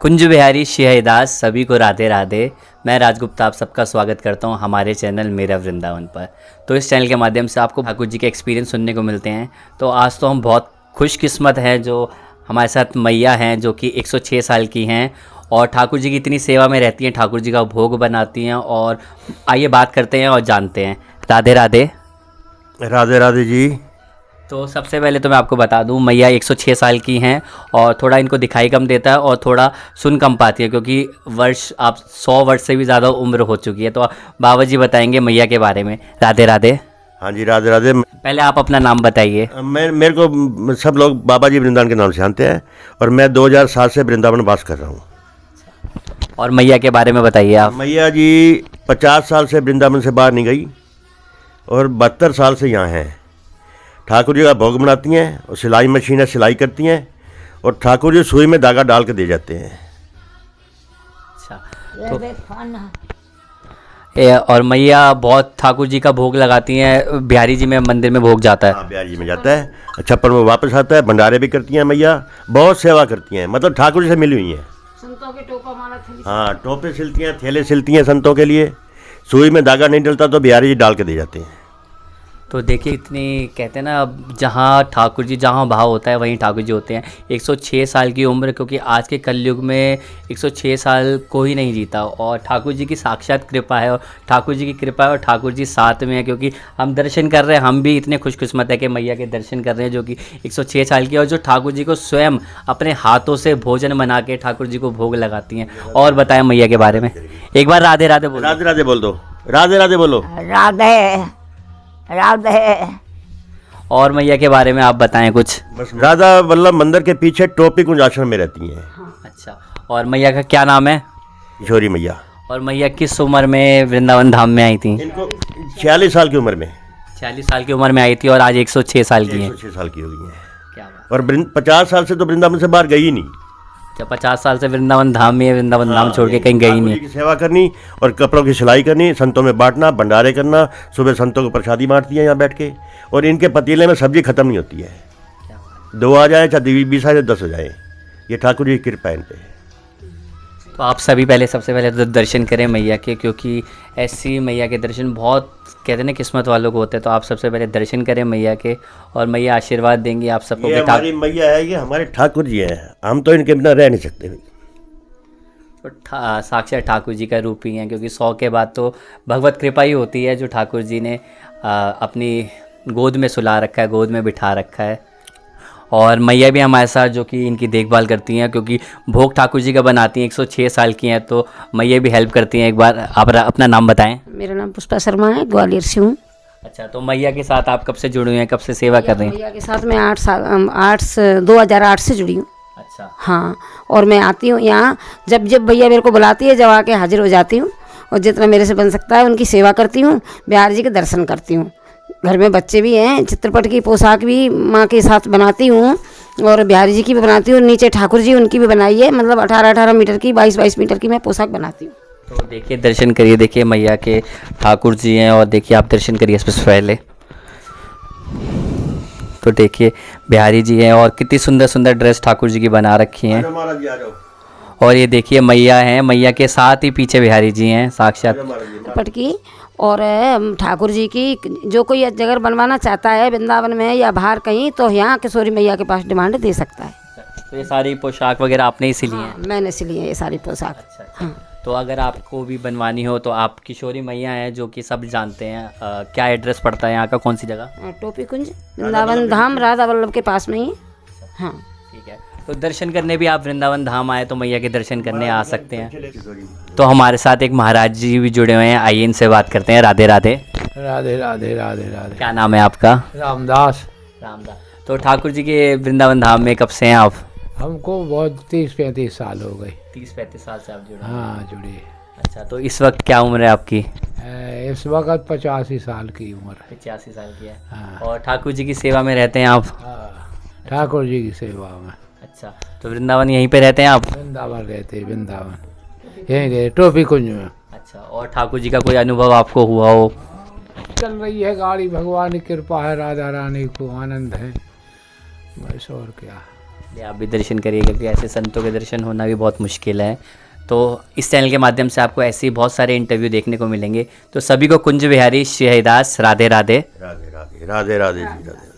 कुंज बिहारी शिहदास सभी को राधे राधे। मैं राजगुप्ता आप सबका स्वागत करता हूं हमारे चैनल मेरा वृंदावन पर। तो इस चैनल के माध्यम से आपको ठाकुर जी के एक्सपीरियंस सुनने को मिलते हैं। तो आज तो हम बहुत खुशकिस्मत हैं जो हमारे साथ मैया हैं जो कि 106 साल की हैं और ठाकुर जी की इतनी सेवा में रहती हैं, ठाकुर जी का भोग बनाती हैं। और आइए बात करते हैं और जानते हैं। राधे राधे। राधे राधे जी। तो सबसे पहले तो मैं आपको बता दूं मैया 106 साल की हैं और थोड़ा इनको दिखाई कम देता है और थोड़ा सुन कम पाती है क्योंकि वर्ष आप 100 वर्ष से भी ज़्यादा उम्र हो चुकी है। तो बाबा जी बताएंगे मैया के बारे में। राधे राधे। हाँ जी, राधे राधे। पहले आप अपना नाम बताइए। मेरे को सब लोग बाबा जी वृंदावन के नाम से जानते हैं और मैं 2007 से वृंदावन वास कर रहा हूँ। और मैया के बारे में बताइए आप। मैया जी 50 साल से वृंदावन से बाहर नहीं गई और 72 साल से यहाँ हैं। ठाकुर जी का भोग बनाती हैं और सिलाई मशीन है, सिलाई करती हैं और ठाकुर जी सुई में धागा डाल के दे जाते हैं। अच्छा। और मैया बहुत ठाकुर जी का भोग लगाती हैं। बिहारी जी में मंदिर में भोग जाता है। हाँ, बिहारी जी में जाता है, छप्पर में वापस आता है। भंडारे भी करती हैं मैया, बहुत सेवा करती हैं। मतलब ठाकुर जी से मिली हुई हैं। संतों के टोपा माला, हाँ, टोपे सिलती हैं, थैले सिलती हैं संतों के लिए। सुई में धागा नहीं डलता तो बिहारी जी डाल के दे जाते हैं। तो देखिए इतनी कहते हैं ना, जहाँ ठाकुर जी जहाँ भाव होता है वहीं ठाकुर जी होते हैं। 106 साल की उम्र, क्योंकि आज के कलयुग में 106 साल कोई नहीं जीता और ठाकुर जी की साक्षात कृपा है और ठाकुर जी की कृपा है और ठाकुर जी साथ में है। क्योंकि हम दर्शन कर रहे हैं, हम भी इतने खुशकिस्मत है कि मैया के दर्शन कर रहे हैं जो कि 106 साल की और जो ठाकुर जी को स्वयं अपने हाथों से भोजन बना के ठाकुर जी को भोग लगाती हैं। और बताएं मैया के बारे में एक बार। राधे राधे बोलो। राधे राधे बोल दो। राधे राधे बोलो। राधे राधे। और मैया के बारे में आप बताएं कुछ। बस राधा वल्लभ मंदिर के पीछे टोपी कुंज आश्रम में रहती हैं। अच्छा। और मैया का क्या नाम है? किशोरी मैया। और मैया किस उम्र में वृंदावन धाम में आई थी? इनको 46 साल की उम्र में। 46 साल की उम्र में आई थी और आज 106 साल की हैं। 106 साल की हो गई हैं। क्या बात। और 50 साल से तो वृंदावन से बाहर गई ही नहीं। जब 50 साल से वृंदावन धाम में, वृंदावन धाम छोड़ के कहीं गई नहीं। की सेवा करनी और कपड़ों की सिलाई करनी, संतों में बांटना, भंडारे करना। सुबह संतों को प्रसादी बांटती है यहाँ बैठ के। और इनके पतीले में सब्जी खत्म नहीं होती है। 2 आ जाए चाहे 20 आ जाए 10 हो जाए, ये ठाकुर जी की कृपा है इन पे। तो आप सभी सबसे पहले तो दर्शन करें मैया के, क्योंकि ऐसी मैया के दर्शन बहुत कहते हैं ना किस्मत वालों को होते हैं। तो आप सबसे पहले दर्शन करें मैया के और मैया आशीर्वाद देंगी आप सबको। ये हमारी मैया है, ये हमारे ठाकुर जी हैं, हम तो इनके बिना रह नहीं सकते। तो साक्षात ठाकुर जी का रूप ही हैं, क्योंकि 100 के बाद तो भगवत कृपा ही होती है जो ठाकुर जी ने अपनी गोद में सुला रखा है, गोद में बिठा रखा है। और मैया भी हमारे साथ जो कि इनकी देखभाल करती हैं, क्योंकि भोग ठाकुर जी का बनाती हैं। 106 साल की हैं तो मैया भी हेल्प करती हैं। एक बार आप अपना नाम बताएं। मेरा नाम पुष्पा शर्मा है, ग्वालियर से हूँ। अच्छा। तो मैया के साथ आप कब से जुड़े हुए हैं, कब से सेवा कर रही हैं? मैया के साथ मैं 2008 से जुड़ी हूँ। अच्छा। हाँ, और मैं आती हूँ यहाँ जब जब भैया मेरे को बुलाती है, जब आके हाजिर हो जाती हूँ और जितना मेरे से बन सकता है उनकी सेवा करती हूँ। बिहार जी के दर्शन करती हूँ। घर में बच्चे भी हैं, चित्रपट की पोशाक भी माँ के साथ बनाती हूँ और बिहारी जी की भी बनाती हूँ। नीचे ठाकुर जी उनकी भी बनाई है, मतलब 18-18 मीटर की, 22-22 मीटर की मैं पोशाक बनाती हूँ। तो देखिए दर्शन करिए, देखिए मैया के ठाकुर जी हैं और देखिए आप दर्शन करिए सबसे पहले। तो देखिए बिहारी जी हैं और कितनी सुंदर सुंदर ड्रेस ठाकुर जी की बना रखी हैं। और ये देखिए मैया हैं, मैया के साथ ही पीछे बिहारी जी हैं साक्षात चित्रपट की। और ठाकुर जी की जो कोई जगह बनवाना चाहता है वृंदावन में या बाहर कहीं, तो यहाँ किशोरी मैया के पास डिमांड दे सकता है। तो ये सारी पोशाक वगैरह आपने ही सिली हैं? हाँ, मैंने सिली है ये सारी पोशाक। अच्छा। हाँ। तो अगर आपको भी बनवानी हो तो आप किशोरी मैया हैं जो कि सब जानते हैं। क्या एड्रेस पड़ता है यहाँ का, कौन सी जगह? टोपी कुंज, वृंदावन धाम, राधा वल्लभ के पास में ही। हाँ ठीक है। तो दर्शन करने भी आप वृंदावन धाम आए तो मैया के दर्शन करने आ सकते हैं। तो हमारे साथ एक महाराज जी भी जुड़े हुए हैं, आइए इनसे बात करते हैं। राधे राधे। राधे राधे राधे राधे। क्या नाम है आपका? रामदास। रामदास। तो ठाकुर जी के वृंदावन धाम में कब से हैं आप? हमको बहुत 30-35 साल हो गए। 30-35 साल से आप जुड़े? हाँ, जुड़े। अच्छा। तो इस वक्त क्या उम्र है आपकी? इस वक्त 85 साल की उम्र है। 85 साल की है। हाँ। और ठाकुर जी की सेवा में रहते हैं आप? हाँ, ठाकुर जी की सेवा में। अच्छा। तो वृंदावन यहीं पे रहते हैं आप? वृंदावन रहते, वृंदावन यहीं रहे, टोपी कुंज में। अच्छा। और ठाकुर जी का कोई अनुभव आपको हुआ हो? चल रही है गाड़ी, भगवान की कृपा है, राधा रानी को आनंद है, बस और क्या। इसलिए आप भी दर्शन करिए, क्योंकि ऐसे संतों के दर्शन होना भी बहुत मुश्किल है। तो इस चैनल के माध्यम से आपको ऐसे ही बहुत सारे इंटरव्यू देखने को मिलेंगे। तो सभी को कुंज बिहारी श्री हरिदास राधे राधे। राधे राधे राधे राधे जी राधे।